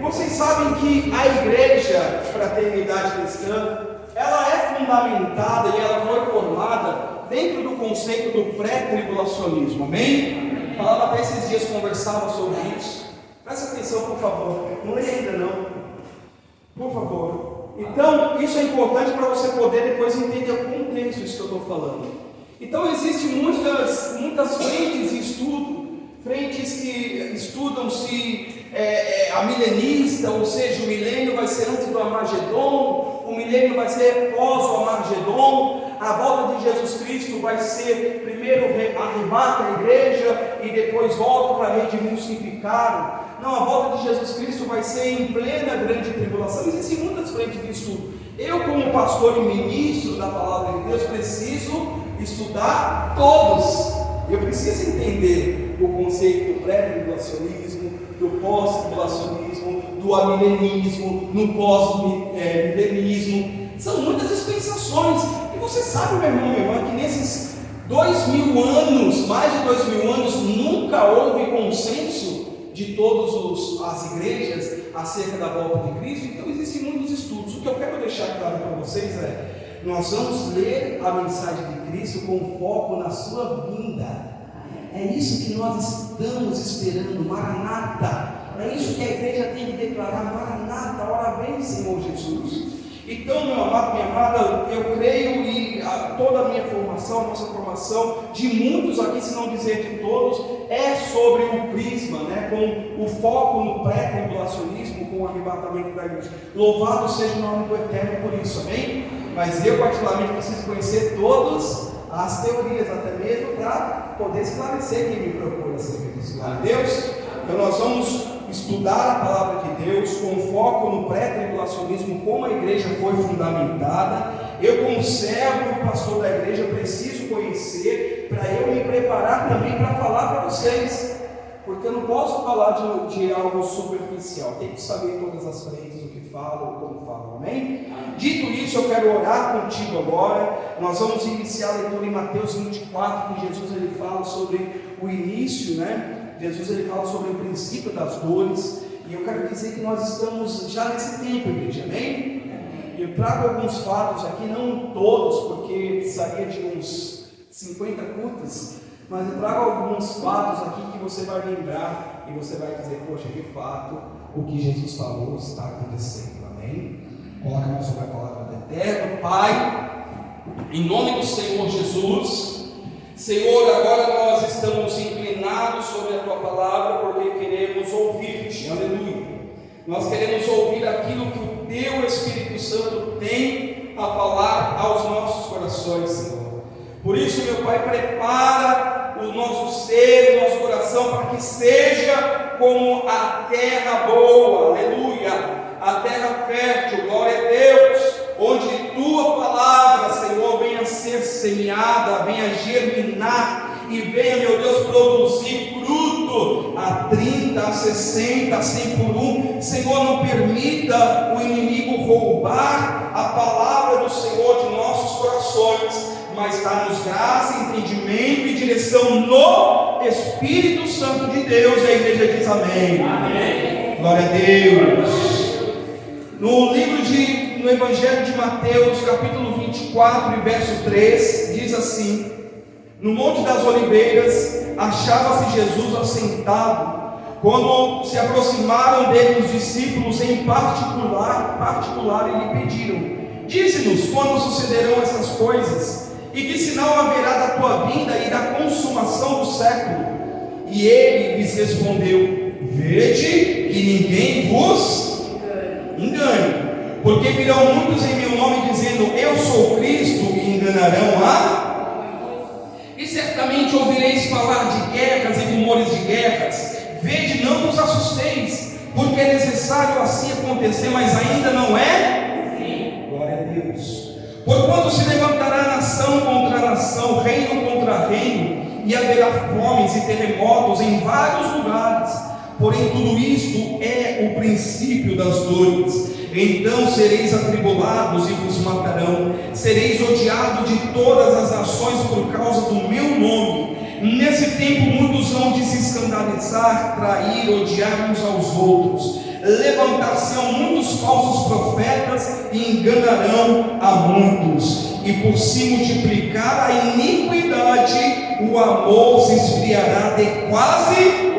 vocês sabem que a igreja Fraternidade Cristã, ela é fundamentada e ela foi formada dentro do conceito do pré-tribulacionismo, amém? Falava até esses dias, conversava sobre isso. Presta atenção, por favor, não leia ainda não, por favor. Então, isso é importante para você poder depois entender o contexto disso que eu estou falando. Então, existem muitas frentes de estudo, frentes que estudam-se a milenista, ou seja, o milênio vai ser antes do Armagedon, o milênio vai ser pós o Armagedon, a volta de Jesus Cristo vai ser, primeiro arrebata a igreja e depois volta para redimir os que ficaram. Não, a volta de Jesus Cristo vai ser em plena grande tribulação. Existem muitas frentes de estudo. Eu, como pastor e ministro da palavra de Deus, preciso estudar todos. Eu preciso entender o conceito do pré-tribulacionismo, do pós-tribulacionismo, do amilenismo, no pós-milenismo. São muitas dispensações. E você sabe, meu irmão, minha irmã, que nesses 2000 anos, mais de 2000 anos, nunca houve consenso de todas as igrejas acerca da volta de Cristo. Então existem muitos estudos. O que eu quero deixar claro para vocês é: nós vamos ler a mensagem de Cristo com foco na sua vinda. É isso que nós estamos esperando, Maranata. É isso que a igreja tem que declarar, Maranata, ora vem, Senhor Jesus. Então, meu amado, minha amada, eu creio e toda a minha formação, a nossa formação, de muitos aqui, se não dizer de todos, é sobre o prisma, né, com o foco no pré-tribulacionismo, com o arrebatamento da igreja. Louvado seja o nome do Eterno por isso, amém? Mas eu particularmente preciso conhecer todas as teorias, até mesmo para poder esclarecer quem me procura acerca disso. Glória a Deus. Então nós vamos estudar a palavra de Deus com foco no pré-tribulacionismo, como a igreja foi fundamentada. Eu, como servo e pastor da igreja, preciso conhecer para eu me preparar também para falar para vocês, porque eu não posso falar de algo superficial, tem que saber todas as frentes, o que falo, como falo, amém? Dito isso, eu quero orar contigo agora. Nós vamos iniciar a leitura em Mateus 24, que Jesus ele fala sobre o início, né? Jesus ele fala sobre o princípio das dores, e eu quero dizer que nós estamos já nesse tempo, igreja, amém? Eu trago alguns fatos aqui, não todos, porque precisaria de uns 50 cultos, mas eu trago alguns fatos aqui que você vai lembrar e você vai dizer: poxa, de fato, o que Jesus falou está acontecendo, amém? Coloca a mão sobre a palavra do Eterno. Pai, em nome do Senhor Jesus, Senhor, agora nós estamos inclinados sobre a Tua palavra, porque queremos ouvir-te, aleluia. Nós queremos ouvir aquilo que o Teu Espírito Santo tem a falar aos nossos corações, Senhor. Por isso, meu Pai, prepara o nosso ser, o nosso coração, para que seja como a terra boa, aleluia, a terra fértil, glória a Deus, onde Tua palavra, Senhor, venha a ser semeada, venha a germinar e venha, meu Deus, produzir fruto a 30, a 60, a 100 por um. Senhor, não permita o inimigo roubar a palavra do Senhor de nossos corações, mas dá-nos graça, entendimento e direção no Espírito Santo de Deus. E a igreja diz amém. Amém. Glória a Deus. No Evangelho de Mateus, capítulo 24, e verso 3, diz assim: no Monte das Oliveiras achava-se Jesus assentado, quando se aproximaram dele os discípulos em particular e lhe pediram: dize-nos quando sucederão essas coisas, e que sinal haverá da tua vinda e da consumação do século? E ele lhes respondeu: vede que ninguém vos engane, porque virão muitos em meu nome dizendo: eu sou Cristo, e enganarão e certamente ouvireis falar de guerras e rumores de guerras. Vede, não vos assusteis, porque é necessário assim acontecer, mas ainda não é. Glória a Deus. Porquanto se levantará nação contra nação, reino contra reino, e haverá fomes e terremotos em vários lugares. Porém tudo isto é o princípio das dores. Então sereis atribulados e vos matarão, sereis odiados de todas as nações por causa do meu nome. Nesse tempo muitos vão de se escandalizar, trair, odiar uns aos outros. levantar-se-ão muitos falsos profetas e enganarão a muitos, e por se multiplicar a iniquidade, o amor se esfriará de quase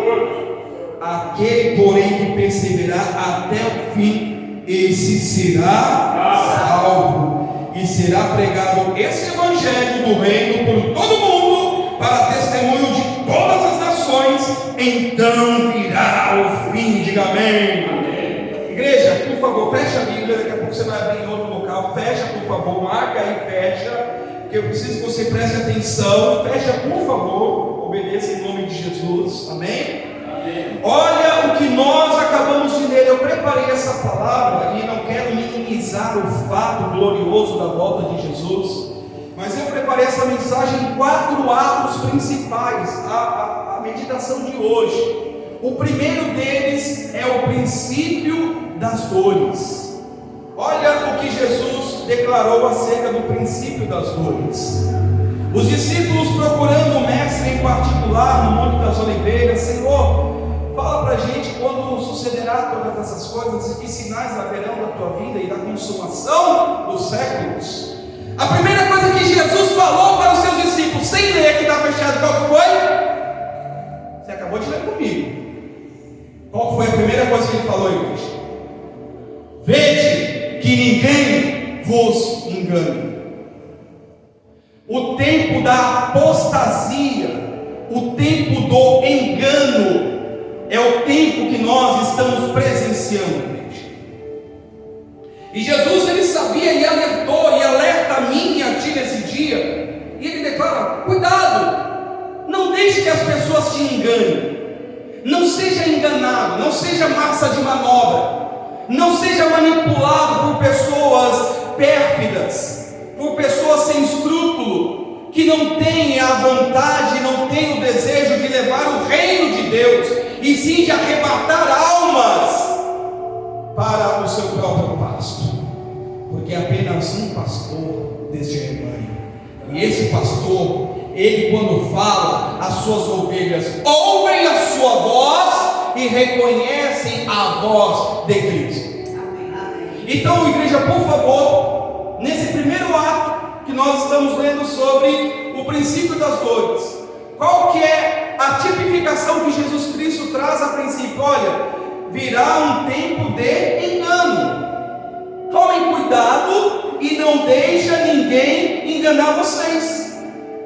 aquele, porém, que perseverar até o fim, esse será salvo. E será pregado esse evangelho do reino por todo mundo, para testemunho de todas as nações, então virá o fim. Diga amém. Amém. Igreja, por favor, fecha a Bíblia. Daqui a pouco você vai abrir em outro local. Fecha, por favor, marca aí, fecha, porque eu preciso que você preste atenção. Fecha, por favor, obedeça em nome de Jesus. Amém? Amém. Olha o que nós acabamos de ler. Eu preparei essa palavra e não quero minimizar o fato glorioso da volta de Jesus, mas eu preparei essa mensagem em 4 atos principais, a meditação de hoje. O primeiro deles é o princípio das dores. Olha o que Jesus declarou acerca do princípio das dores. Os discípulos procurando o mestre em particular no Monte das Oliveiras: Senhor, fala para a gente quando sucederá todas essas coisas e que sinais haverão da tua vida e da consumação dos séculos. A primeira coisa que Jesus falou para os seus discípulos, sem ler que está fechado, qual foi? Você acabou de ler comigo. Qual foi a primeira coisa que ele falou, igreja? Vede que ninguém vos engane. O tempo da apostasia, o tempo do engano, é o tempo que nós estamos presenciando, igreja. E Jesus, ele sabia e alertou, e alerta a mim e a ti nesse dia, e ele declara: cuidado, não deixe que as pessoas te enganem. Não seja enganado, não seja massa de manobra, não seja manipulado por pessoas pérfidas, por pessoas sem escrúpulo, que não têm a vontade, não têm o desejo de levar o reino de Deus, e sim de arrebatar almas para o seu próprio pasto, porque é apenas um pastor deste rebanho, e esse pastor, ele quando fala, as suas ovelhas ouvem a sua voz e reconhecem a voz de Cristo. Então, igreja, por favor, nesse primeiro ato que nós estamos lendo sobre o princípio das dores, qual que é a tipificação que Jesus Cristo traz a princípio? Olha, virá um tempo de engano. Tomem cuidado e não deixem ninguém enganar vocês.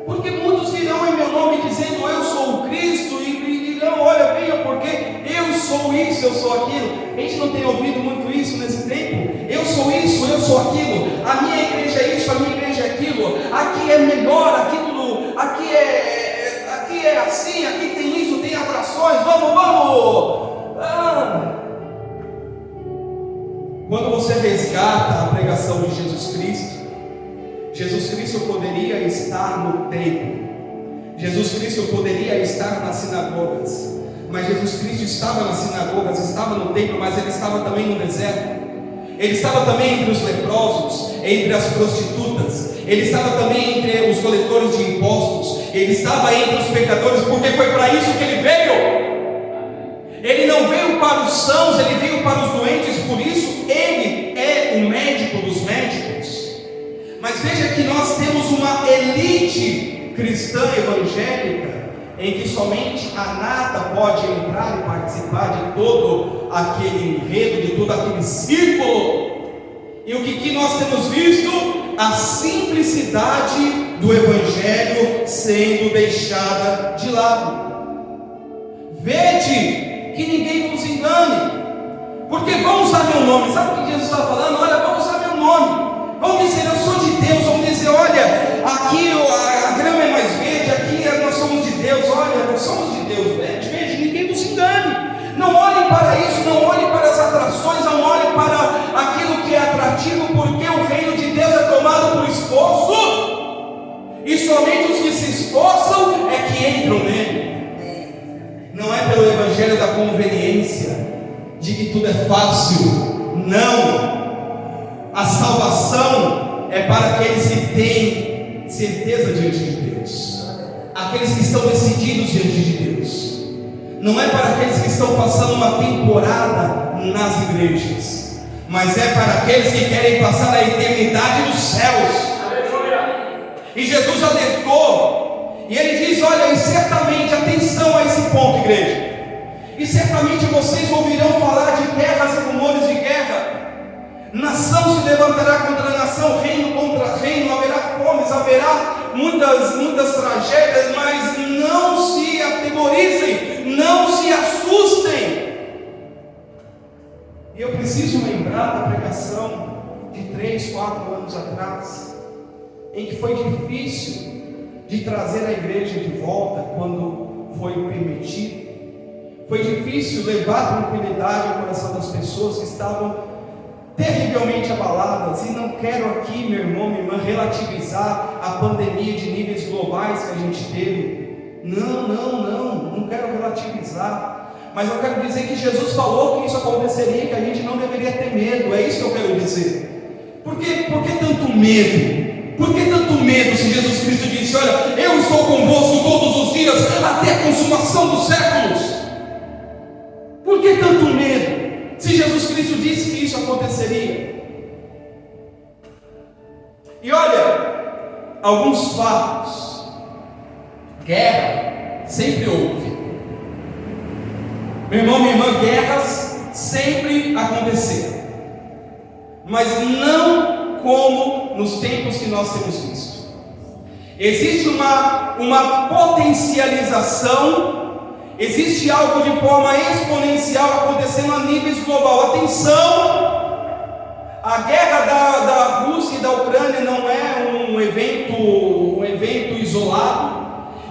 Porque muitos virão em meu nome dizendo: eu sou o Cristo, e dirão: olha, venha, porque eu sou isso, eu sou aquilo. A gente não tem ouvido muito isso nesse tempo? Eu sou isso, eu sou aquilo. A minha igreja é isso, a minha igreja é aquilo. Aqui é melhor, aqui é assim, aqui tem isso, tem atrações. Vamos. Quando você resgata a pregação de Jesus Cristo poderia estar no templo, Jesus Cristo poderia estar nas sinagogas, mas Jesus Cristo estava nas sinagogas, estava no templo, mas ele estava também no deserto, ele estava também entre os leprosos, entre as prostitutas, ele estava também entre os coletores de impostos, ele estava entre os pecadores, porque foi para isso que ele veio. Ele não veio para os sãos, ele veio para os doentes, por isso ele é o médico dos médicos. Mas veja que nós temos uma elite cristã evangélica, em que somente a nata pode entrar e participar de todo aquele enredo, de todo aquele círculo. E o que nós temos visto? A simplicidade do evangelho sendo deixada de lado. Vede que ninguém vos engane, porque vão usar meu nome. Sabe o que Jesus está falando? Olha, vão usar meu nome, vão dizer: eu sou de Deus. Vão dizer: olha, aqui a grama é mais verde, aqui nós somos de Deus. Olha, nós somos de Deus. Veja, ninguém vos engane. Não olhem para isso, não olhem para as atrações, não olhem para aquilo que é atrativo, porque o reino de Deus é tomado por esforço, e somente os que se esforçam é que entram nele. Não é pelo evangelho da conveniência, de que tudo é fácil. Não. A salvação é para aqueles que têm certeza diante de Deus, aqueles que estão decididos diante de Deus. Não é para aqueles que estão passando uma temporada nas igrejas, mas é para aqueles que querem passar a eternidade nos céus. E Jesus alertou, e ele diz: olha, e certamente, atenção a esse ponto, igreja, e certamente vocês ouvirão falar de guerras e rumores de guerra. Nação se levantará contra nação, reino contra reino, haverá fomes, haverá muitas tragédias, mas não se atemorizem, não se assustem. E eu preciso lembrar da pregação de 3, 4 anos atrás, em que foi difícil de trazer a igreja de volta quando foi permitido. Foi difícil levar tranquilidade ao coração das pessoas que estavam terrivelmente abaladas. E não quero aqui, meu irmão, minha irmã, relativizar a pandemia de níveis globais que a gente teve. Não quero relativizar. Mas eu quero dizer que Jesus falou que isso aconteceria, que a gente não deveria ter medo. É isso que eu quero dizer. Por que tanto medo? Por que tanto medo se Jesus Cristo disse: olha, eu estou convosco todos os dias até a consumação dos séculos? Por que tanto medo se Jesus Cristo disse que isso aconteceria? E olha, alguns fatos. Guerra sempre houve, meu irmão, minha irmã, guerras sempre aconteceram, mas não como nos tempos que nós temos visto. Existe uma potencialização, existe algo de forma exponencial acontecendo a níveis global. Atenção, a guerra da Rússia e da Ucrânia não é um evento isolado.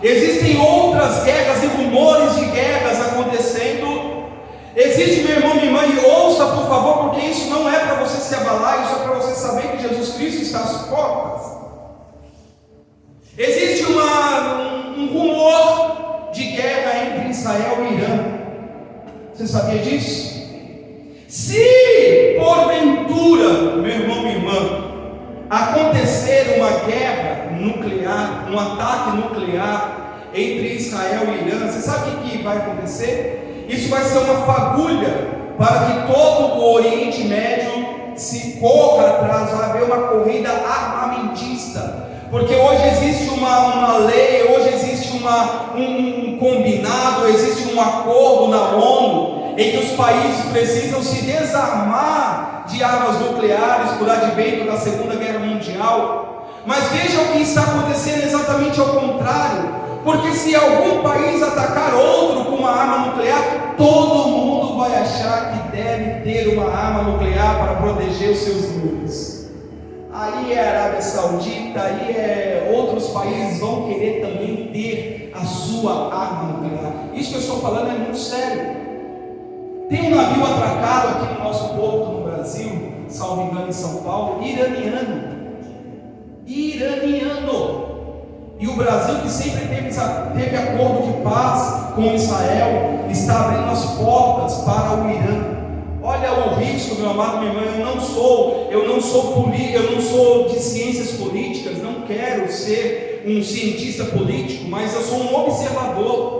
Existem outras guerras e rumores de guerras acontecendo. Existe, meu irmão, minha irmã, e ouça por favor, porque isso não é para você se abalar, isso é para você saber que Jesus Cristo está às portas. Existe um rumor de guerra entre Israel e Irã. Você sabia disso? Se porventura, meu irmão, minha irmã, acontecer uma guerra nuclear, um ataque nuclear entre Israel e Irã, você sabe o que vai acontecer? Isso vai ser uma fagulha para que todo o Oriente Médio se corra atrás. Vai haver uma corrida armamentista, porque hoje existe uma lei, hoje existe um combinado, existe um acordo na ONU em que os países precisam se desarmar de armas nucleares por advento da Segunda Guerra Mundial. Mas veja o que está acontecendo exatamente ao contrário, porque se algum país atacar outro com uma arma nuclear, todo mundo vai achar que deve ter uma arma nuclear para proteger os seus muros. Aí é a Arábia Saudita, aí outros países vão querer também ter a sua arma nuclear. Isso que eu estou falando é muito sério. Tem um navio atracado aqui no nosso porto no Brasil, salvo engano em São Paulo, iraniano. E o Brasil, que sempre teve acordo de paz com Israel, está abrindo as portas para o Irã. Olha o risco, meu amado, minha irmã. Eu não sou de ciências políticas, não quero ser um cientista político, mas eu sou um observador.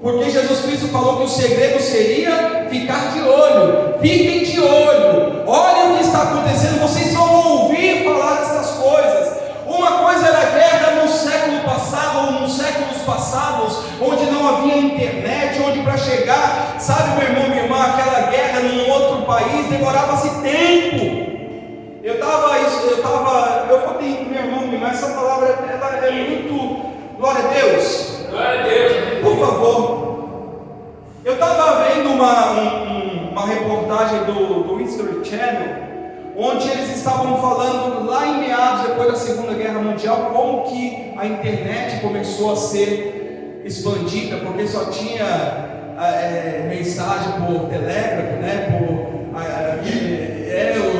Porque Jesus Cristo falou que o segredo seria ficar de olho. Fiquem de olho. Olhem o que está acontecendo. Vocês vão ouvir falar dessas coisas. Uma coisa era a guerra no século passado, ou nos séculos passados, onde não havia internet, onde para chegar, sabe, meu irmão, minha irmã, aquela guerra num outro país demorava-se tempo. Eu falei, meu irmão, minha irmã, essa palavra ela é muito, glória a Deus. Glória a Deus. Por favor. Eu estava vendo uma reportagem do History Channel, onde eles estavam falando lá em meados, depois da Segunda Guerra Mundial, como que a internet começou a ser expandida, porque só tinha mensagem por telégrafo, né,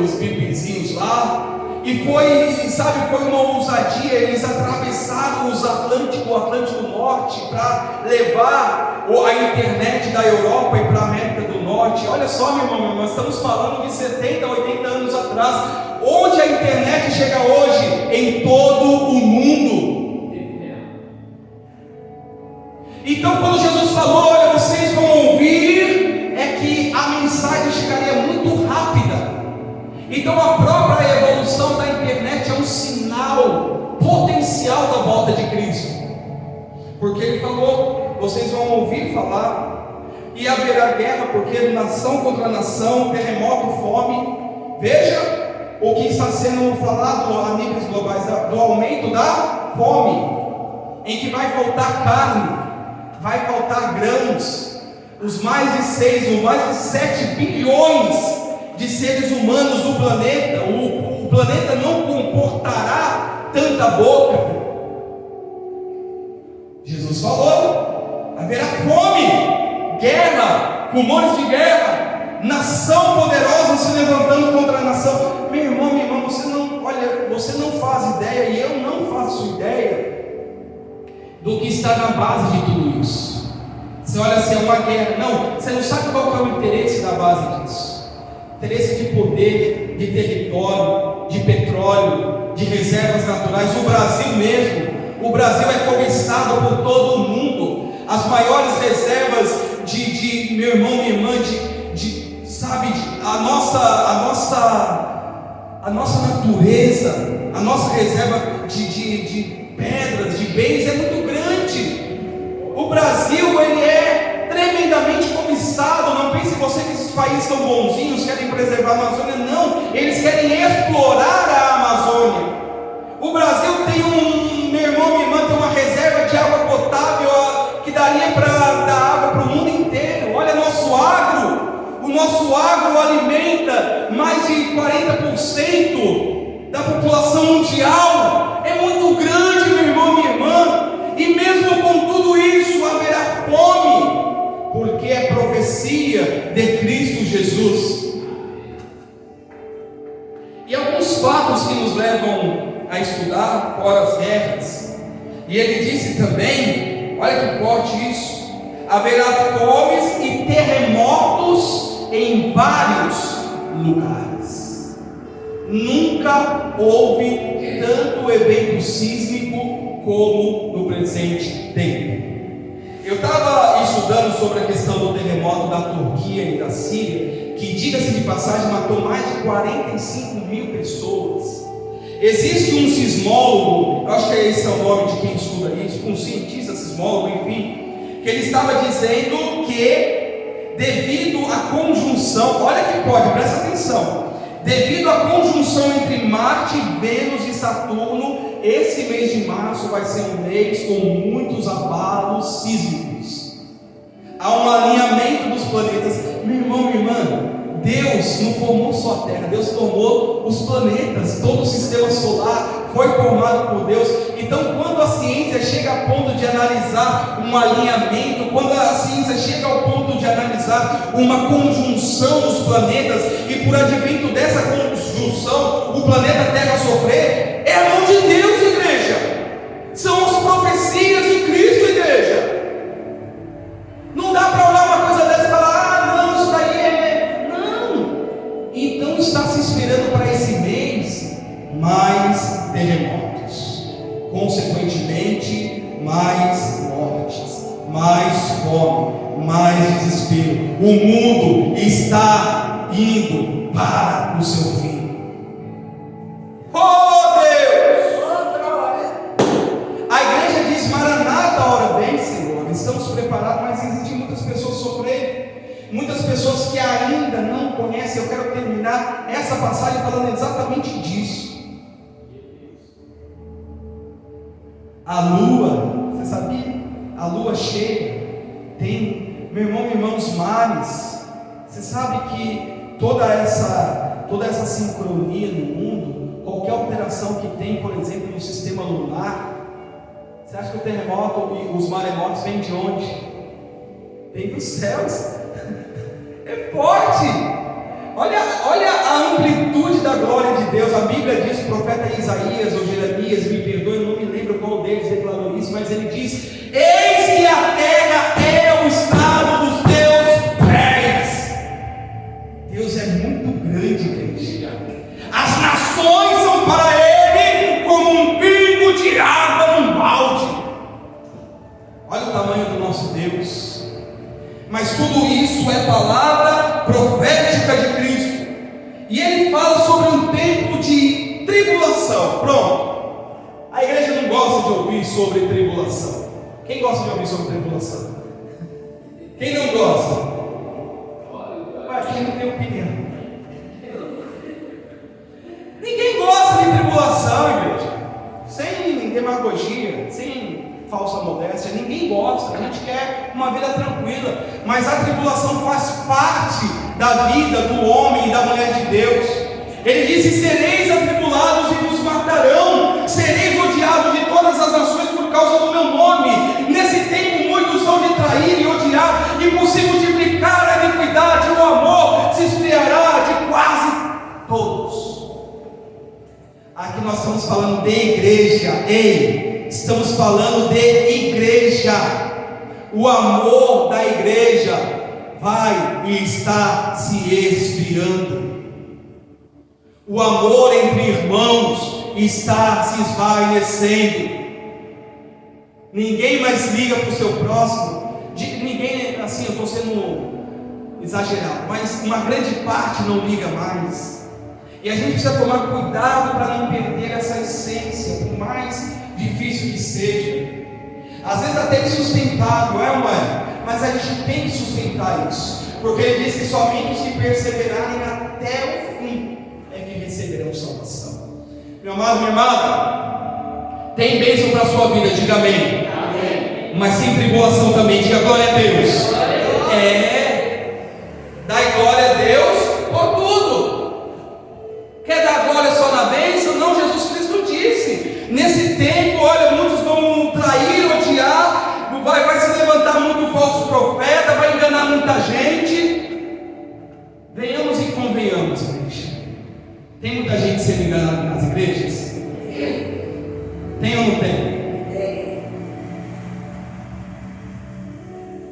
os bipzinhos lá. E foi uma ousadia. Eles atravessaram o Atlântico Norte para levar a internet da Europa e para a América do Norte. Olha só, meu irmão, nós estamos falando de 70, 80 anos atrás. Onde a internet chega hoje? Em todo o mundo. Então, quando Jesus falou, olha, vocês vão ouvir, é que a mensagem chegaria Então a própria evolução da internet é um sinal potencial da volta de Cristo, porque ele falou: vocês vão ouvir falar, e haverá guerra, porque nação contra nação, terremoto, fome. Veja o que está sendo falado a níveis globais, do aumento da fome, em que vai faltar carne, vai faltar grãos. Os mais de 6 ou mais de 7 bilhões de seres humanos do planeta, o planeta não comportará tanta boca. Jesus falou: haverá fome, guerra, rumores de guerra, nação poderosa se levantando contra a nação. Meu irmão, minha irmã, você não faz ideia, e eu não faço ideia do que está na base de tudo isso. Você olha assim, é uma guerra. Não, você não sabe qual que é o interesse da base disso. Interesse de poder, de território, de petróleo, de reservas naturais. O Brasil mesmo, o Brasil é cobiçado por todo o mundo. As maiores reservas de meu irmão, minha irmã, a nossa natureza, a nossa reserva de pedras, de bens é muito grande. O Brasil, ele é tremendamente cobiçado. Não pense você que esses países são bonzinhos, querem preservar a Amazônia. Não, eles querem explorar a Amazônia. O Brasil tem meu irmão, minha irmã, tem uma reserva de água potável que daria para dar água para o mundo inteiro. Olha nosso agro. O nosso agro alimenta mais de 40% da população mundial. É muito grande, meu irmão, minha irmã. E mesmo com tudo isso haverá fome, porque é profecia de Cristo Jesus. E alguns fatos que nos levam a estudar fora as guerras. E ele disse também, olha que forte isso: haverá fomes e terremotos em vários lugares. Nunca houve tanto evento sísmico como no presente tempo. Eu estava estudando sobre a questão do terremoto da Turquia e da Síria, que, diga-se de passagem, matou mais de 45 mil pessoas. Existe um sismólogo, eu acho que esse é o nome de quem estuda isso, um cientista sismólogo, enfim, que ele estava dizendo que, devido à conjunção, olha que pode, presta atenção, devido à conjunção entre Marte, Vênus e Saturno, esse mês de março vai ser um mês com muitos abalos sísmicos. Há um alinhamento dos planetas. Meu irmão, minha irmã, Deus não formou só a Terra, Deus formou os planetas, todo o sistema solar foi formado por Deus. Então, quando a ciência chega a ponto de analisar um alinhamento, quando a ciência chega ao ponto de analisar uma conjunção dos planetas, e por advento dessa conjunção, o planeta Terra sofrer, é a mão de Deus, igreja. São as profecias de Cristo, igreja. Não dá para olhar uma coisa dessa e falar: não, isso daí é... Não. Então está se esperando para esse mês mais terremotos, consequentemente mais mortes, mais fome, mais desespero. O mundo está indo para o seu fim. Oh Deus! A igreja diz: Maranata, a hora vem, Senhor. Estamos preparados, mas existem muitas pessoas sofrendo, muitas pessoas que ainda não conhecem. Eu quero terminar essa passagem falando exatamente disso. A lua, você sabia? A lua cheia tem, meu irmão, minha irmã, os mares. Você sabe que toda essa sincronia no mundo, qualquer alteração que tem, por exemplo, no sistema lunar, você acha que o terremoto e os maremotos vêm de onde? Vem dos céus. É forte. Olha a amplitude da glória de Deus. A Bíblia diz, o profeta Isaías ou Jeremias, me perdoe, eu não me lembro qual deles declarou isso, mas ele diz: eis que a terra é o estado dos teus pés. Deus é muito grande, igreja. As nações são para ele como um pingo de água num balde. Olha o tamanho do nosso Deus. Mas tudo isso é palavra profética de Cristo. E ele fala sobre um tempo de tribulação. Pronto. A igreja não gosta de ouvir sobre tribulação. Quem gosta de ouvir sobre tribulação? Quem não gosta? Quem não tem opinião? Ninguém gosta de tribulação, igreja. Sem demagogia, sem falsa modéstia, ninguém gosta. A gente quer uma vida tranquila, mas a tribulação faz parte da vida do homem e da mulher de Deus. Ele disse: sereis atribulados e vos matarão, sereis odiados de todas as nações por causa do meu nome. Nesse tempo muitos vão de trair e odiar, e por se multiplicar a iniquidade, o amor se esfriará de quase todos. Aqui nós estamos falando de igreja. Ei, estamos falando de igreja. O amor da igreja vai e está se esfriando. O amor entre irmãos está se esvaecendo. Ninguém mais liga para o seu próximo. Ninguém, assim, eu estou sendo exagerado, mas uma grande parte não liga mais. E a gente precisa tomar cuidado para não perder essa essência, por mais difícil que seja. Às vezes até insustentável, é ou não é? Mas a gente tem que sustentar isso, porque ele diz que somente os que perseverarem até o fim é que receberão salvação. Meu amado, minha amada, tem bênção para a sua vida, diga amém. Amém. Mas sem tribulação também, diga glória a Deus. Dai glória a Deus por tudo. Quer dar glória só na bênção? Não, Jesus Cristo disse: nesse tempo, olha, muitos vão trair, odiar, vai se levantar muito falso profeta, vai enganar muita gente. Venhamos e convenhamos, igreja. Tem muita gente sendo enganada nas igrejas? Tem ou não tem?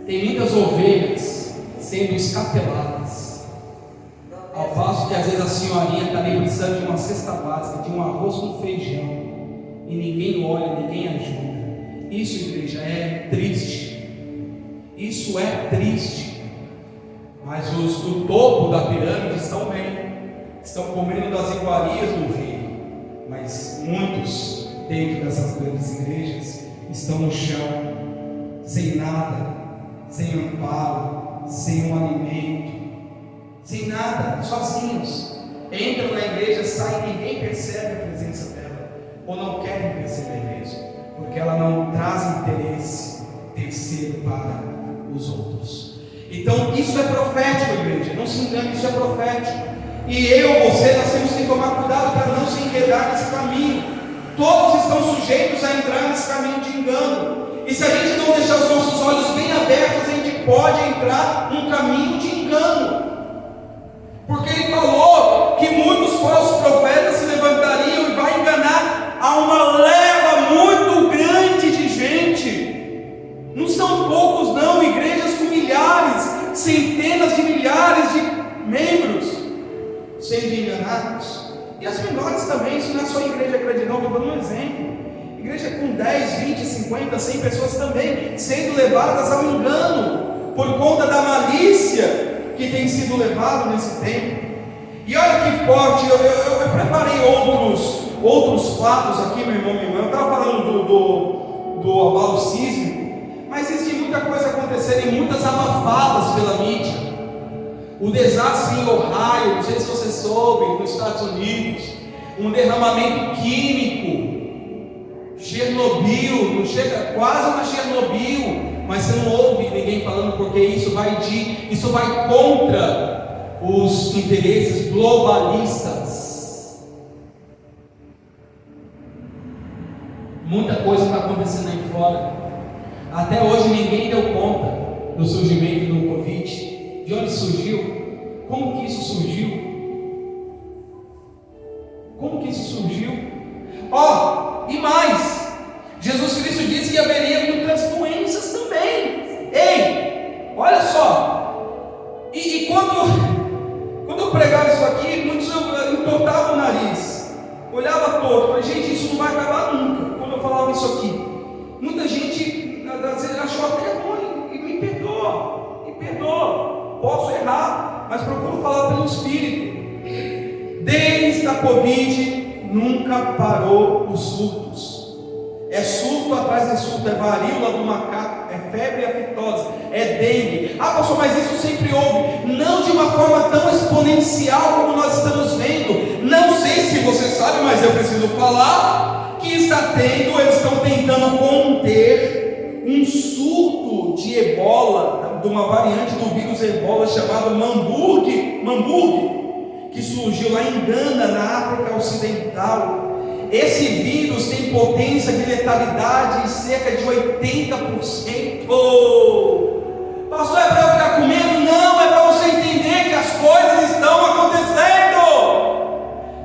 Tem muitas ovelhas sendo escapeladas, ao passo que às vezes a senhorinha está nem precisando de uma cesta básica, de um arroz com feijão, e ninguém olha, ninguém ajuda. Isso, igreja, é triste. Isso é triste. Mas os do topo da pirâmide estão bem, estão comendo das iguarias do rei. Mas muitos dentro dessas grandes igrejas estão no chão, sem nada, sem amparo, sem um alimento, sem nada, sozinhos. Entram na igreja, saem, ninguém percebe a presença dela, ou não querem perceber mesmo, porque ela não traz interesse terceiro para os outros. Então isso é profético, igreja, não se engane, isso é profético. E eu, você, nós temos que tomar cuidado para não se enredar nesse caminho. Todos estão sujeitos a entrar nesse caminho de engano. E se a gente não deixar os nossos olhos bem abertos, a gente pode entrar num caminho de engano. Porque ele falou que muitos falsos profetas se levantariam e vai enganar a uma leva muito grande de gente. Não são poucos não, igrejas com milhares, centenas de milhares de membros sendo enganados. E as menores também, isso não é só igreja grande não, estou dando um exemplo. Igreja com 10, 20, 50, 100 pessoas também sendo levadas ao engano, por conta da malícia que tem sido levado nesse tempo. E olha que forte, eu preparei outros fatos aqui, meu irmão, minha irmã. Eu estava falando do abalo sísmico, mas existe muita coisa acontecendo e muitas abafadas pela mídia. O desastre em Ohio, não sei se você soube, nos Estados Unidos, um derramamento químico. Chernobyl, não chega quase uma Chernobyl, mas você não ouve ninguém falando, porque isso vai contra os interesses globalistas. Muita coisa está acontecendo aí fora. Até hoje ninguém deu conta do surgimento do Covid. De onde surgiu? Como que isso surgiu? E mais, Jesus Cristo disse que haveria muitas doenças também. Ei, olha só. E quando eu pregava isso aqui, muitos entortavam o nariz, olhava torto, falei, gente, isso não vai acabar nunca. Quando eu falava isso aqui, muita gente achou até ruim, e me perdoa. Posso errar, mas procuro falar pelo Espírito. Desde a Covid nunca parou os surtos. É surto atrás de surto, é varíola do macaco, é febre aftosa, é dengue. Ah, pastor, mas isso sempre houve. Não de uma forma tão exponencial como nós estamos vendo. Não sei se você sabe, mas eu preciso falar que está tendo, eles estão tentando conter um surto de ebola, de uma variante do vírus ebola chamado Marburg, que surgiu lá em Gana, na África Ocidental. Esse vírus tem potência de letalidade em cerca de 80%. Pastor, é para eu ficar com medo? Não, é para você entender que as coisas estão acontecendo.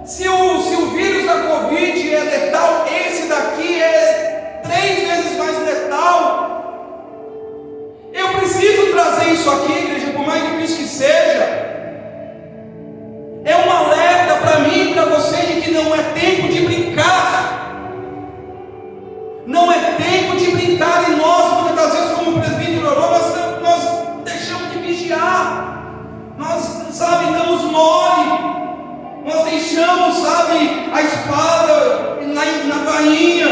Se o vírus da Covid é letal, esse daqui é 3 vezes mais letal. Eu preciso trazer isso aqui, igreja, por mais difícil que seja. É um alerta para mim e para você de que não é tempo de brincar. Não é tempo de brincar. E nós, muitas das vezes, como presbítero, nós deixamos de vigiar. Nós, damos mole. Nós deixamos, a espada na bainha.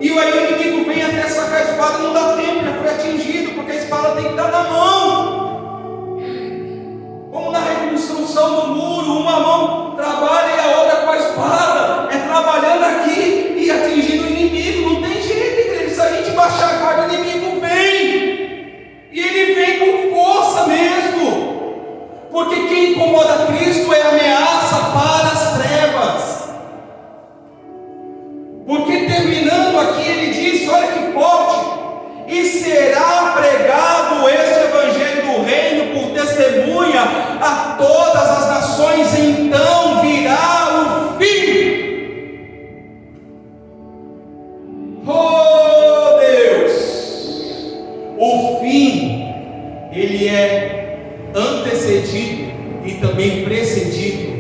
E aí o inimigo vem até sacar a espada, não dá tempo, já foi atingido, porque a espada tem que estar na mão. Como na reconstrução do muro, uma mão trabalha e a outra com a espada, é trabalhando aqui e atingindo o inimigo. Não tem jeito, igreja. Se a gente baixar a guarda, o inimigo vem, e ele vem com força mesmo, porque quem incomoda Cristo é ameaça para as trevas. Porque terminando aqui, ele disse, olha que forte: e será pregado esse evangelho do reino por testemunha a todas as nações, então virá o fim. Oh Deus! O fim, ele é antecedido e também precedido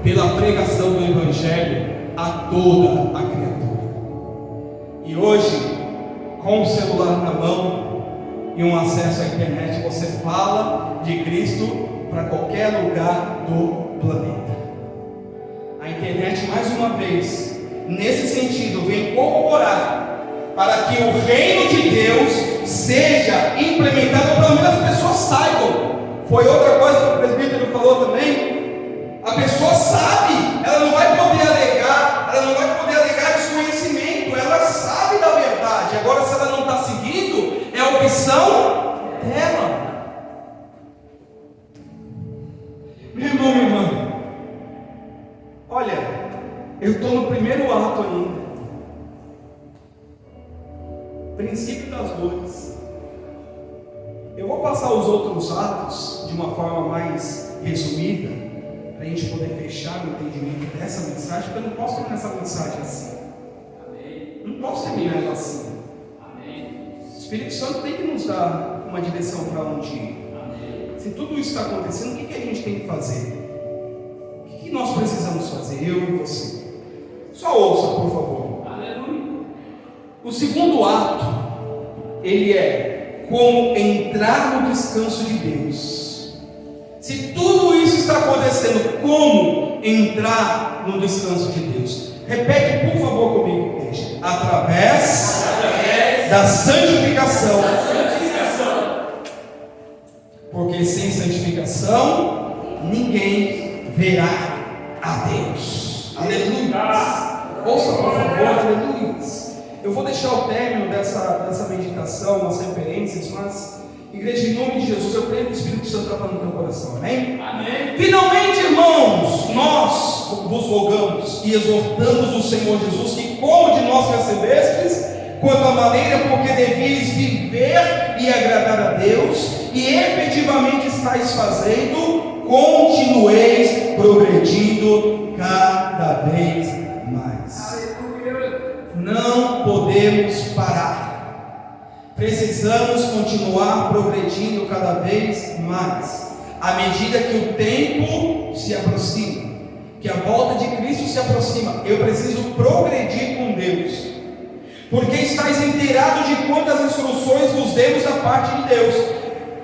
pela pregação do evangelho a toda a criatura. E hoje, com o celular na mão e um acesso à internet, você fala de Cristo para qualquer lugar do planeta. A internet, mais uma vez, nesse sentido, vem corroborar para que o reino de Deus seja implementado, ou pelo menos as pessoas saibam. Foi outra coisa que o presbítero falou também. A pessoa sabe, ela não vai poder alegar desconhecimento, ela sabe da verdade. Agora, se ela não está seguindo, é a opção dela. Meu irmão, minha irmã, olha, eu estou no primeiro ato ainda, princípio das dores. Eu vou passar os outros atos de uma forma mais resumida, para a gente poder fechar o entendimento dessa mensagem, porque eu não posso terminar essa mensagem assim. Amém. Não posso terminar ela assim. Amém. O Espírito Santo tem que nos dar uma direção para onde ir. Se tudo isso está acontecendo, o que a gente tem que fazer? O que nós precisamos fazer, eu e você? Só ouça, por favor. Aleluia. O segundo ato, ele é como entrar no descanso de Deus. Se tudo isso está acontecendo, como entrar no descanso de Deus? Repete, por favor, comigo, igreja. Através da santificação. Porque sem santificação ninguém verá a Deus. Aleluia. Ouça, por favor, aleluia. Eu vou deixar o término dessa meditação, as referências, mas, igreja, em nome de Jesus, eu creio que o Espírito Santo está falando no teu coração, amém? Amém. Finalmente, irmãos, nós vos rogamos e exortamos o Senhor Jesus, que como de nós recebestes, quanto à maneira porque deveis viver e agradar a Deus, e efetivamente estáis fazendo, continueis progredindo cada vez mais. Não podemos parar. Precisamos continuar progredindo cada vez mais, à medida que o tempo se aproxima, que a volta de Cristo se aproxima. Eu preciso progredir com Deus, porque estáis inteirados de quantas instruções vos demos da parte de Deus.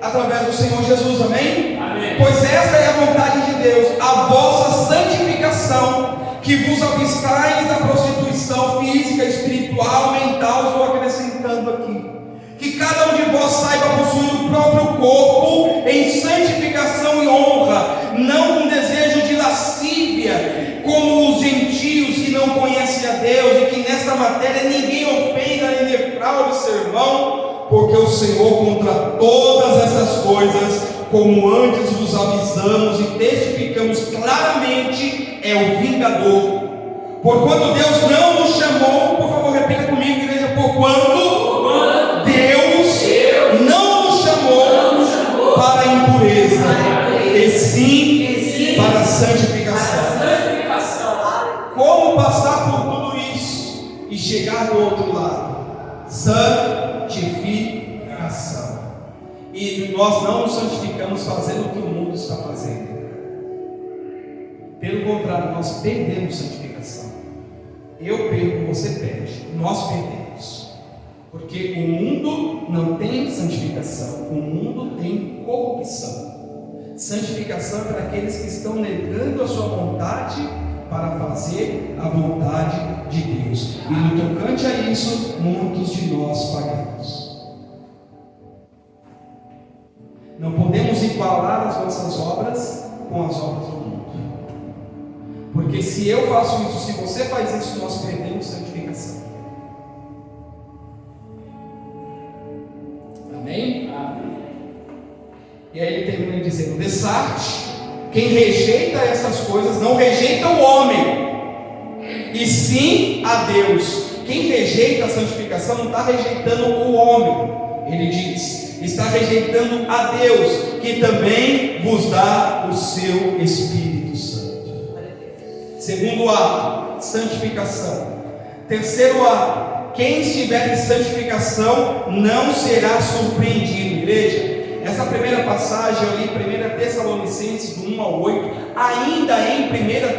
através do Senhor Jesus, amém? Amém. Pois esta é a vontade de Deus, a vossa santificação, que vos abstrais da prostituição física, espiritual, mental. Estou acrescentando aqui, que cada um de vós saiba possuir o próprio corpo em santificação e honra, não com desejo de lascívia, como os gentios que não conhecem a Deus, e que nesta matéria ninguém ofenda nem defraude seu irmão, porque o Senhor contra todas essas coisas, como antes vos avisamos e testificamos claramente, é o vingador. Porquanto Deus não nos chamou, por favor repita comigo, igreja, porquanto Deus não nos chamou para a impureza, e sim para a santificação. Como passar por tudo isso e chegar do outro lado? Santificação. E nós não nos santificamos fazendo o que o mundo está fazendo. Pelo contrário, nós perdemos santificação. Eu perco, você perde. Nós perdemos. Porque o mundo não tem santificação. O mundo tem corrupção. Santificação é para aqueles que estão negando a sua vontade para fazer a vontade de Deus. E no tocante a isso, muitos de nós pagamos. Não podemos igualar as nossas obras com as obras do mundo. Porque se eu faço isso, se você faz isso, nós perdemos santificação. Amém? E aí ele termina dizendo: dessarte, quem rejeita essas coisas não rejeita o homem, e sim a Deus. Quem rejeita a santificação não está rejeitando o homem, ele diz, está rejeitando a Deus, que também vos dá o seu Espírito Santo. Segundo ato, santificação. Terceiro ato, quem estiver em santificação não será surpreendido. Igreja, essa primeira passagem ali, 1 Tessalonicenses, do 1 ao 8, ainda em 1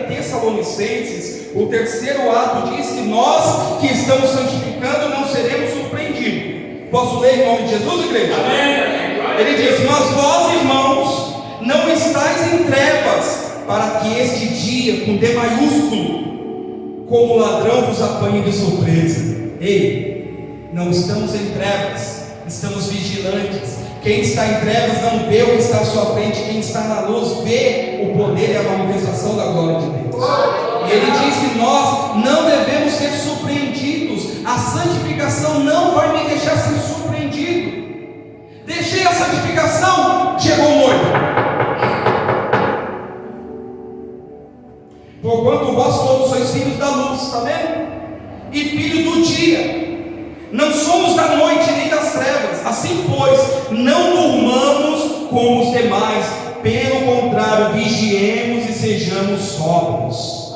Tessalonicenses, o terceiro ato diz que nós que estamos santificando não seremos surpreendidos. Posso ler em nome de Jesus, igreja? Amém. Ele diz: mas vós, irmãos, não estáis em trevas, para que este dia, com D maiúsculo, como ladrão vos apanhe de surpresa. Ei, não estamos em trevas, estamos vigilantes. Quem está em trevas não vê o que está à sua frente, quem está na luz vê o poder e a manifestação da glória de Deus. E ele diz que nós não devemos ser surpreendidos. A santificação não vai me deixar ser surpreendido. Deixei a santificação, chegou o noivo. Porquanto vós todos sois filhos da luz, está vendo? E filhos do dia. Não somos da noite nem das trevas. Assim pois, não durmamos como os demais, pelo contrário, vigiemos e sejamos sóbrios.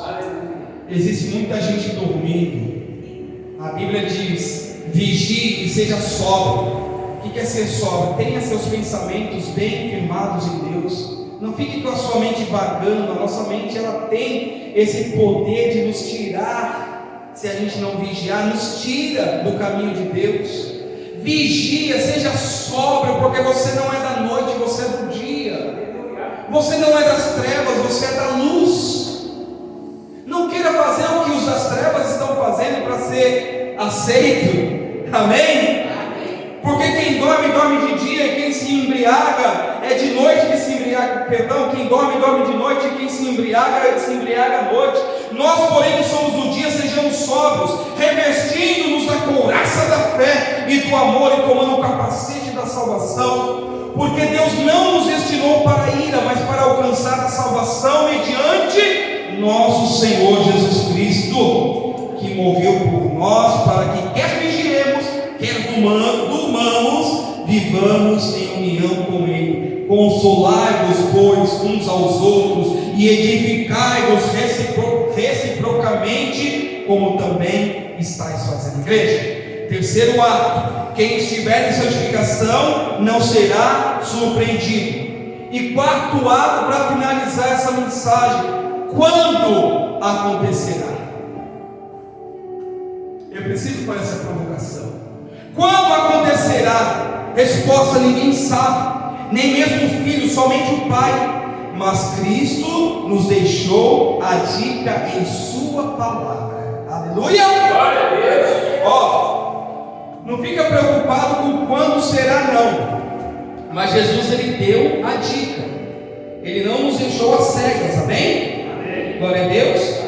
Existe muita gente dormindo. A Bíblia diz: vigie e seja sóbrio. O que é ser sóbrio? Tenha seus pensamentos bem firmados em Deus. Não fique com a sua mente vagando. A nossa mente, ela tem esse poder de nos tirar. Se a gente não vigiar, nos tira do caminho de Deus. Vigia, seja sóbrio, porque você não é da noite, você é do dia. Você não é das trevas, você é da luz. Não queira fazer o que os das trevas estão fazendo para ser aceito. Amém? Porque quem dorme, dorme de dia, e quem se embriaga, é de noite que se embriaga. Perdão, quem dorme, dorme de noite, e quem se embriaga à noite. Nós, porém, que somos do dia, sejamos sóbrios, revestindo-nos da couraça da fé e do amor, e tomando o capacete da salvação, porque Deus não nos destinou para a ira, mas para alcançar a salvação mediante nosso Senhor Jesus Cristo, que morreu por nós, para que quer vigiemos, quer durmamos, vivamos em união com Ele. Consolai-vos, pois, uns aos outros, e edificai-vos reciprocamente, como também estáis fazendo. Igreja, terceiro ato: quem estiver em santificação não será surpreendido. E quarto ato, para finalizar essa mensagem: quando acontecerá? Eu preciso para essa provocação. Quando acontecerá? Resposta: ninguém sabe. nem mesmo o Filho, somente o Pai. Mas Cristo nos deixou a dica em sua palavra. Aleluia! Glória a Deus! Ó, não fica preocupado com quando será, não. Mas Jesus, ele deu a dica. Ele não nos deixou às cegas, amém? Amém. Glória a Deus.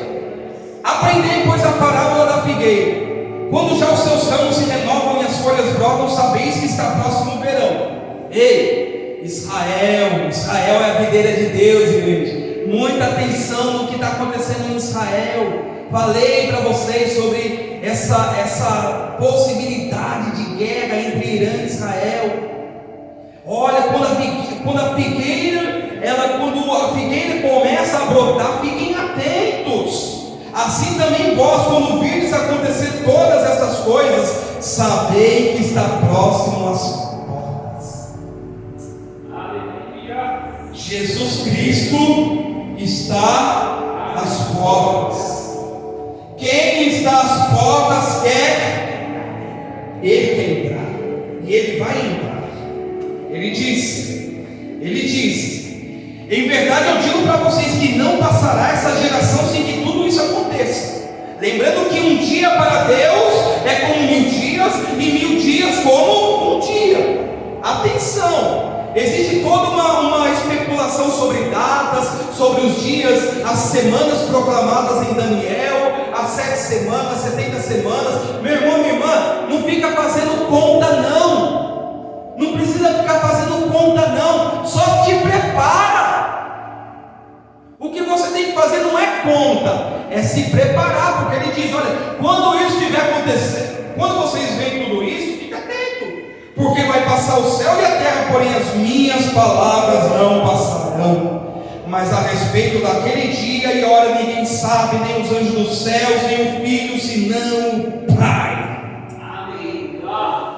Aprendei, pois, a parábola da figueira. Quando já os seus ramos se renovam e as folhas brotam, sabeis que está próximo o verão. Ei, Israel é a videira de Deus, igreja. Muita atenção no que está acontecendo em Israel. Falei para vocês sobre essa possibilidade de guerra entre Irã e Israel. Olha, quando a figueira começa a brotar, fiquem atentos. Assim também vós, quando virdes acontecer todas essas coisas, sabei que está próximo às portas. Aleluia. Jesus Cristo está às portas. Quem está às portas ele quer entrar, e ele vai entrar. Ele diz: em verdade eu digo para vocês que não passará essa geração sem que tudo isso aconteça. Lembrando que um dia para Deus é como 1000 dias, e 1000 dias como um dia. Atenção, existe toda uma especulação sobre datas, sobre os dias, as semanas proclamadas em Daniel, as 7 semanas, 70 semanas. Meu irmão, minha irmã, não fica fazendo conta não. Não precisa ficar fazendo conta não, só te prepara. O que você tem que fazer não é conta, é se preparar, porque ele diz: olha, quando isso estiver acontecendo, quando vocês veem tudo isso, fica atento, porque vai passar o céu e a terra, porém as minhas palavras não passarão. Mas a respeito daquele dia e hora ninguém sabe, nem os anjos dos céus, nem o Filho, senão o Pai.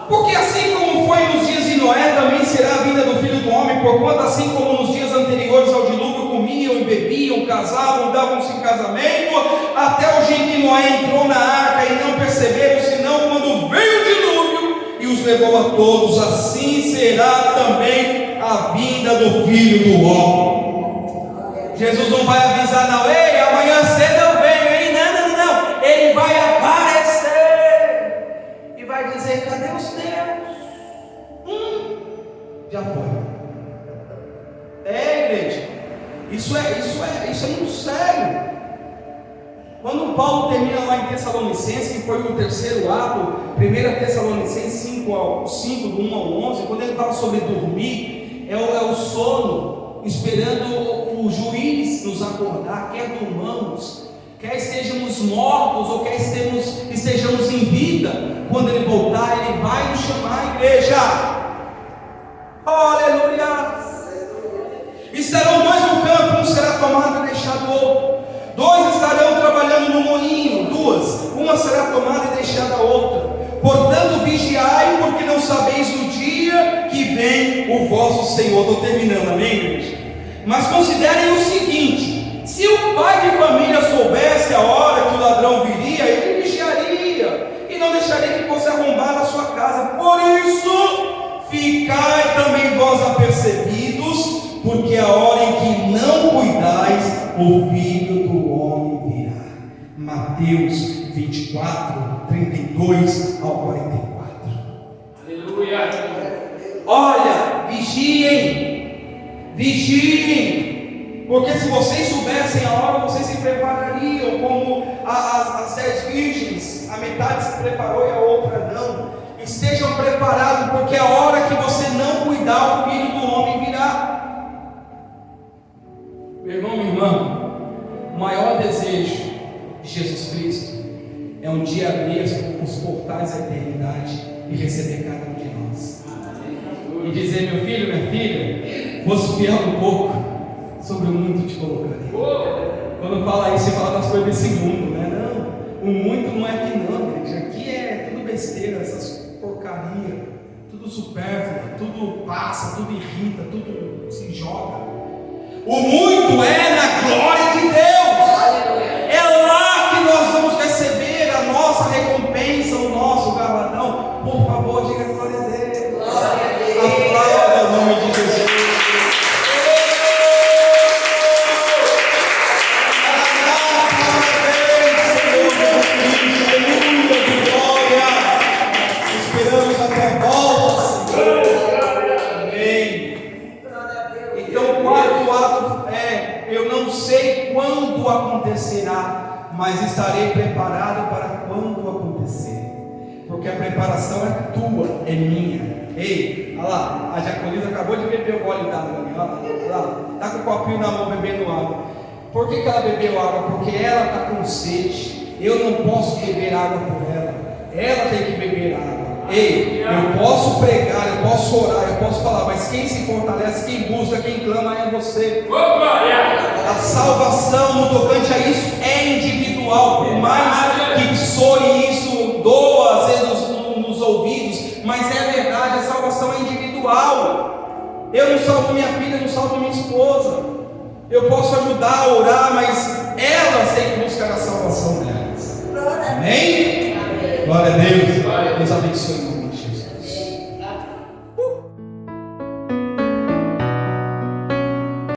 Porque assim como foi nos dias de Noé, também será a vinda do Filho do Homem. Porquanto assim como nos dias anteriores ao dilúvio, comiam e bebiam, casavam, davam-se em casamento, até o dia em que Noé entrou na arca, e não perceberam, senão quando veio o dilúvio e os levou a todos. Assim será também a vinda do Filho do Homem. Jesus não vai avisar, não: ei, amanhã cedo eu venho, hein? Não. Ele vai aparecer e vai dizer: cadê os teus? Já foi. Igreja, isso é muito sério. Quando Paulo termina lá em Tessalonicenses, que foi o terceiro ato, 1 Tessalonicenses 5, do 1 ao 11, quando ele fala sobre dormir, é o sono, esperando o juiz nos acordar, quer durmamos, quer estejamos mortos ou quer estejamos em vida. Quando ele voltar, ele vai nos chamar, igreja. Aleluia. Estarão 2 no campo, um será tomado e deixado o outro. 2 estarão trabalhando no moinho, 2, uma será tomada e deixada a outra. Portanto, vigiai, porque não sabeis o dia que vem o vosso Senhor. Estou terminando, amém, igreja? Mas considerem o seguinte: se o pai de família soubesse a hora que o ladrão viria, ele vigiaria e não deixaria que fosse arrombada a sua casa. Por isso, ficai também vós apercebidos, porque a hora em que não cuidais, o Filho do Homem virá. Mateus 24, 32 ao 44. Aleluia. Olha, vigiem, porque se vocês soubessem a hora, vocês se preparariam, como as 10 virgens, a metade se preparou e a outra não. Estejam preparados, porque a hora que você não cuidar, o Filho do Homem virá. Meu irmão, minha irmã, o maior desejo de Jesus Cristo é um dia abrir os portais da eternidade e receber cada um de nós, e dizer: meu filho, minha filha, fosse fiel um pouco, sobre o muito te colocarei. Quando fala isso, você fala das coisas desse mundo, né? Não, o muito não é aqui não, gente. Aqui é tudo besteira, essas porcaria, tudo supérfluo, tudo passa, tudo irrita, tudo se joga. O muito é na glória de Deus. É lá que nós vamos receber a nossa recompensa, o nosso galardão. Por favor, diga glória a Deus. Glória a Deus. Aplauda o nome de Jesus. acontecerá, mas estarei preparado para quando acontecer. Porque a preparação é tua, é minha. Ei, olha lá, a Jacolisa acabou de beber o gole d'água ali, olha lá, está com o copinho na mão bebendo água. Por que ela bebeu água? Porque ela está com sede. Eu não posso beber água por ela, ela tem que beber água. Ei, eu posso pregar, eu posso orar, eu posso falar, mas quem se fortalece, quem busca, quem clama é você. A salvação no tocante a isso é individual, por mais que soe isso, doa às vezes nos ouvidos, mas é verdade, a salvação é individual. Eu não salvo minha filha, eu não salvo minha esposa. Eu posso ajudar a orar, mas elas têm que buscar a salvação delas. Amém? Glória a Deus. Deus abençoe.